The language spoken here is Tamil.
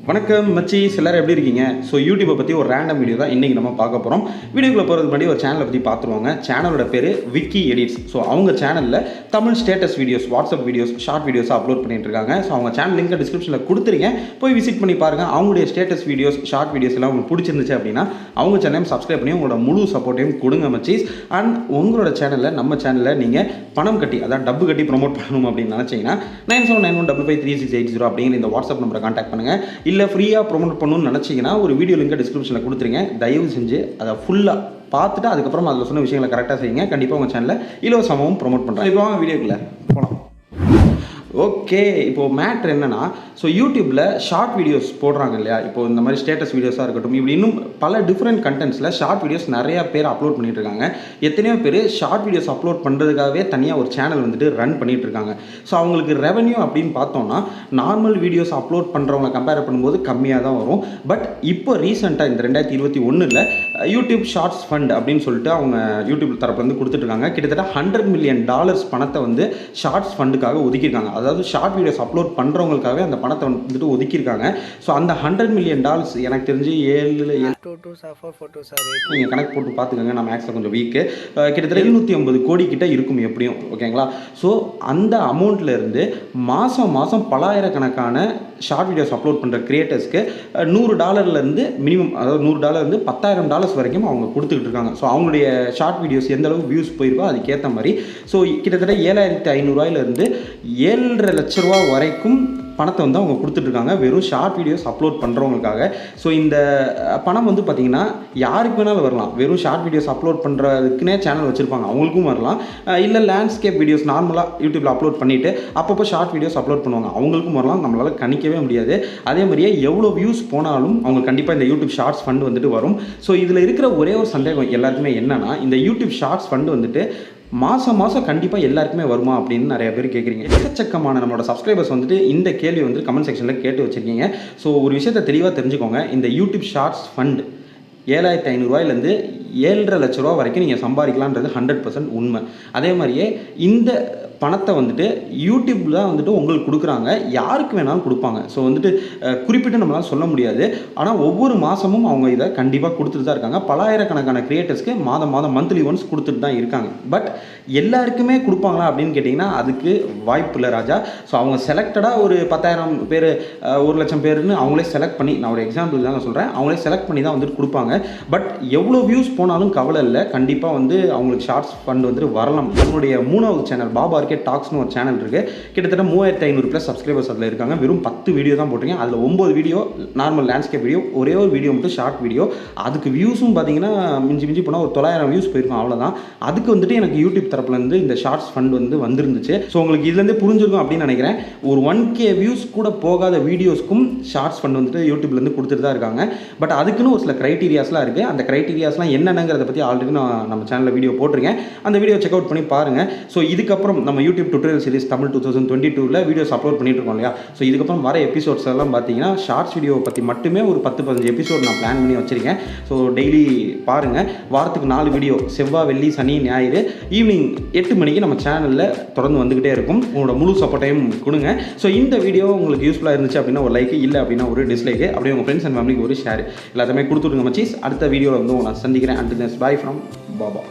வணக்கம் மச்சீஸ், எல்லாரும் எப்படி இருக்கீங்க? ஸோ யூடியூப்பை பற்றி ஒரு ரேண்டம் வீடியோ தான் இன்றைக்கி நம்ம பார்க்க போகிறோம். வீடியோக்குள்ளே போகிறதுக்கு முன்னாடி ஒரு சேனலை பற்றி பார்த்துருவாங்க. சேனலோட பேர் விக்கி எடிட்ஸ். ஸோ அவங்க சேனலில் Tamil status videos, WhatsApp videos, short வீடியோஸாக அப்லோட் பண்ணிட்டு இருக்காங்க. ஸோ அவங்க சேனல் லிங்க் டிஸ்கிரிப்ஷனில் கொடுத்துருக்கேன், போய் விசிட் பண்ணி பாருங்கள். அவங்களுடைய ஸ்டேட்டஸ் வீடியோஸ், ஷார்ட் வீடியோஸ் எல்லாம் உங்களுக்கு பிடிச்சிருந்துச்சு அப்படின்னா அவங்க சேனலையும் சப்ஸ்கிரைப் பண்ணி உங்களோட முழு சப்போர்ட்டையும் கொடுங்க மச்சீஸ். அண்ட் உங்களோட சேனலில், நம்ம சேனலில் நீங்கள் பணம் கட்டி, அதாவது டப்பு கட்டி ப்ரொமோட் பண்ணணும் அப்படின்னு நினச்சிங்கன்னா 9791553680 அப்படிங்கிற இந்த வாட்ஸ்அப் நம்பரை கான்டாக்ட் பண்ணுங்கள். இல்லை ஃப்ரீயாக ப்ரொமோட் பண்ணணும்னு நினச்சிங்கன்னா ஒரு வீடியோ லிங்கை டிஸ்கிரிப்ஷனில் கொடுத்துருங்க. தயவு செஞ்சு அதை ஃபுல்லாக பார்த்துட்டு அதுக்கப்புறம் அதில் சொன்ன விஷயங்களை கரெக்டாக செய்யுங்க. கண்டிப்பாக உங்கள் சேனலில் இலவசமாகவும் ப்ரொமோட் பண்ணுறேன். இப்போ வீடியோக்குள்ளே போகலாம். ஓகே, இப்போது மேட்ரு என்னென்னா, ஸோ யூடியூப்பில் ஷார்ட் வீடியோஸ் போடுறாங்க இல்லையா? இப்போ இந்த மாதிரி ஸ்டேட்டஸ் வீடியோஸாக இருக்கட்டும், இப்படி இன்னும் பல டிஃப்ரெண்ட் கண்டென்ட்ஸில் ஷார்ட் வீடியோஸ் நிறையா பேர் அப்லோட் பண்ணிட்டு இருக்காங்க. எத்தனையோ பேர் ஷார்ட் வீடியோஸ் அப்லோட் பண்ணுறதுக்காகவே தனியாக ஒரு சேனல் வந்துட்டு ரன் பண்ணிட்டு இருக்காங்க. ஸோ அவங்களுக்கு ரெவன்யூ அப்படின்னு பார்த்தோம்னா நார்மல் வீடியோஸ் அப்லோட் பண்ணுறவங்க கம்பேர் பண்ணும்போது கம்மியாக தான் வரும். பட் இப்போ ரீசெண்டாக இந்த 2021 யூடியூப் ஷார்ட்ஸ் ஃபண்ட் அப்படின்னு சொல்லிட்டு அவங்க யூடியூப் தரப்புலேருந்து கொடுத்துட்ருக்காங்க. கிட்டத்தட்ட $100 மில்லியன் பணத்தை வந்து ஷார்ட்ஸ் ஃபண்டுக்காக ஒதுக்கியிருக்காங்க. அதாவது ஷார்ட் வீடியோஸ் அப்லோட் பண்ணுறவங்களுக்காகவே அந்த பணத்தை வந்துட்டு ஒதுக்கியிருக்காங்க. ஸோ அந்த $100 மில்லியன் எனக்கு தெரிஞ்சு 7 நீங்கள் கணக்கு போட்டு பார்த்துக்கோங்க. நான் மேக்ஸில் கொஞ்சம் வீக்கு. கிட்டத்தட்ட 750 கோடி கிட்ட இருக்கும் எப்படியும். ஓகேங்களா? ஸோ அந்த அமௌண்ட்லேருந்து மாதம் பலாயிரக்கணக்கான ஷார்ட் வீடியோஸ் அப்லோட் பண்ணுற கிரியேட்டர்ஸ்க்கு $100 மினிமம், அதாவது $100 $10,000 வரைக்கும் அவங்க கொடுத்துக்கிட்டு இருக்காங்க. ஸோ அவங்களுடைய ஷார்ட் வீடியோஸ் எந்த அளவுக்கு வியூஸ் போயிருக்கோ அதுக்கேற்ற மாதிரி ஸோ கிட்டத்தட்ட $7,500 7.5 லட்ச ரூபா வரைக்கும் பணத்தை வந்து அவங்க கொடுத்துட்ருக்காங்க வெறும் ஷார்ட் வீடியோஸ் அப்லோட் பண்ணுறவங்களுக்காக. ஸோ இந்த பணம் வந்து பார்த்திங்கன்னா யாருக்கு வேணாலும் வரலாம். வெறும் ஷார்ட் வீடியோஸ் அப்லோட் பண்ணுறதுக்குனே சேனல் வச்சுருப்பாங்க, அவங்களுக்கும் வரலாம். இல்லை லேண்ட்ஸ்கேப் வீடியோஸ் நார்மலாக யூடியூப்பில் அப்லோட் பண்ணிவிட்டு அப்பப்போ ஷார்ட் வீடியோஸ் அப்லோட் பண்ணுவாங்க, அவங்களுக்கும் வரலாம். நம்மளால் கணிக்கவே முடியாது. அதே மாதிரியே எவ்வளோ வியூஸ் போனாலும் அவங்க கண்டிப்பாக இந்த யூடியூப் ஷார்ட்ஸ் ஃபண்ட் வந்துட்டு வரும். ஸோ இதில் இருக்கிற ஒரே ஒரு சந்தேகம் எல்லாருக்குமே என்னென்னா, இந்த யூடியூப் ஷார்ட்ஸ் ஃபண்ட் வந்துட்டு மாதம் கண்டிப்பாக எல்லாருக்குமே வருமா அப்படின்னு நிறைய பேர் கேட்குறீங்க. எக்கச்சக்கமான நம்மளோட சப்ஸ்கிரைபர்ஸ் வந்துட்டு இந்த கேள்வி வந்து கமெண்ட் செக்ஷனில் கேட்டு வச்சுருக்கீங்க. ஸோ ஒரு விஷயத்தை தெளிவாக தெரிஞ்சுக்கோங்க. இந்த யூடியூப் ஷார்ட்ஸ் ஃபண்ட் $7,500 7.5 லட்ச ரூபா வரைக்கும் நீங்கள் சம்பாதிக்கலான்றது 100% உண்மை. அதே மாதிரியே இந்த பணத்தை வந்துட்டு யூடியூப்பில் தான் வந்துட்டு உங்களுக்கு கொடுக்குறாங்க, யாருக்கு வேணாலும் கொடுப்பாங்க. ஸோ வந்துட்டு குறிப்பிட்டு நம்மளால் சொல்ல முடியாது. ஆனால் ஒவ்வொரு மாதமும் அவங்க இதை கண்டிப்பாக கொடுத்துட்டு தான் இருக்காங்க. பலாயிரக்கணக்கான கிரியேட்டர்ஸ்க்கு மாதம் மந்த்லி ஒன்ஸ் கொடுத்துட்டு தான் இருக்காங்க. பட் எல்லாருக்குமே கொடுப்பாங்களா அப்படின்னு கேட்டிங்கன்னா அதுக்கு வாய்ப்பு இல்லை ராஜா. ஸோ அவங்க செலக்டடாக ஒரு 10,000 பேர், 1,00,000 பேருன்னு அவங்களே செலக்ட் பண்ணி, நான் ஒரு எக்ஸாம்பிள் தாங்க சொல்கிறேன், அவங்களே செலக்ட் பண்ணி தான் வந்துட்டு கொடுப்பாங்க. பட் எவ்வளோ வியூஸ் போனாலும் கவலை இல்லை, கண்டிப்பாக வந்து அவங்களுக்கு ஷார்ட்ஸ் ஃபண்ட் வந்துட்டு வரலாம். நம்மளுடைய 3வது சேனல் BabaRK டாக்ஸ்னு ஒரு சேனல் இருக்குது. கிட்டத்தட்ட 3,500+ சப்ஸ்கிரைபர்ஸ் அதில் இருக்காங்க. வெறும் 10 வீடியோ தான் போட்டிருக்கேன். அதில் 9 வீடியோ நார்மல் லேண்ட்ஸ்கேப் வீடியோ, ஒரே ஒரு வீடியோ மட்டும் ஷார்ட் வீடியோ. அதுக்கு வியூஸும் பார்த்தீங்கன்னா மிஞ்சி போனால் ஒரு 900 வியூஸ் போயிருக்கும், அவ்வளோதான். அதுக்கு வந்துட்டு எனக்கு யூடியூப் தரப்புலேருந்து இந்த ஷார்ட்ஸ் ஃபண்ட் வந்து வந்துருந்துச்சு. ஸோ உங்களுக்கு இதுலேருந்து புரிஞ்சிருக்கும் அப்படின்னு நினைக்கிறேன். ஒரு 1K வியூஸ் கூட போகாத வீடியோஸ்க்கும் ஷார்ட்ஸ் ஃபண்ட் வந்துட்டு யூடியூப்லேருந்து கொடுத்துட்டு தான் இருக்காங்க. பட் அதுக்குன்னு ஒரு சில க்ரைட்டீரியாஸ்லாம் இருக்குது. அந்த க்ரைட்டீரியாஸ்லாம் என்னென்னங்கிறத பற்றி ஆல்ரெடி நான் நம்ம சேனலில் வீடியோ போட்டிருக்கேன். அந்த வீடியோ செக் அவுட் பண்ணி பாருங்கள். ஸோ இதுக்கப்புறம் நம்ம YouTube tutorial series Tamil 2022 videos upload பண்ணிட்டு இருக்கோம் இல்லையா? ஸோ இதுக்கப்புறம் வர எபிசோட்ஸ் எல்லாம் பார்த்தீங்கன்னா ஷார்ட்ஸ் வீடியோ பற்றி மட்டுமே ஒரு 10-15 எபிசோட் நான் பிளான் பண்ணி வச்சுருக்கேன். ஸோ டெய்லி பாருங்கள். வாரத்துக்கு 4 வீடியோ, செவ்வாய், வெள்ளி, சனி, ஞாயிறு ஈவினிங் 8 மணிக்கு நம்ம சேனலில் தொடர்ந்து வந்துக்கிட்டே இருக்கும். உங்களோட முழு சப்போர்ட்டையும் கொடுங்க. ஸோ இந்த வீடியோ உங்களுக்கு யூஸ்ஃபுல்லாக இருந்துச்சு அப்படின்னா ஒரு லைக், இல்லை அப்படின்னா ஒரு டிஸ்லைக்கு, அப்படியே உங்கள் ஃப்ரெண்ட்ஸ் அண்ட் ஃபேமிலிக்கு ஒரு ஷேர் எல்லாத்தையுமே கொடுத்துடுங்க மச்சீஸ். அடுத்த வீடியோவில் வந்து நான் சந்திக்கிறேன். And by from Baba.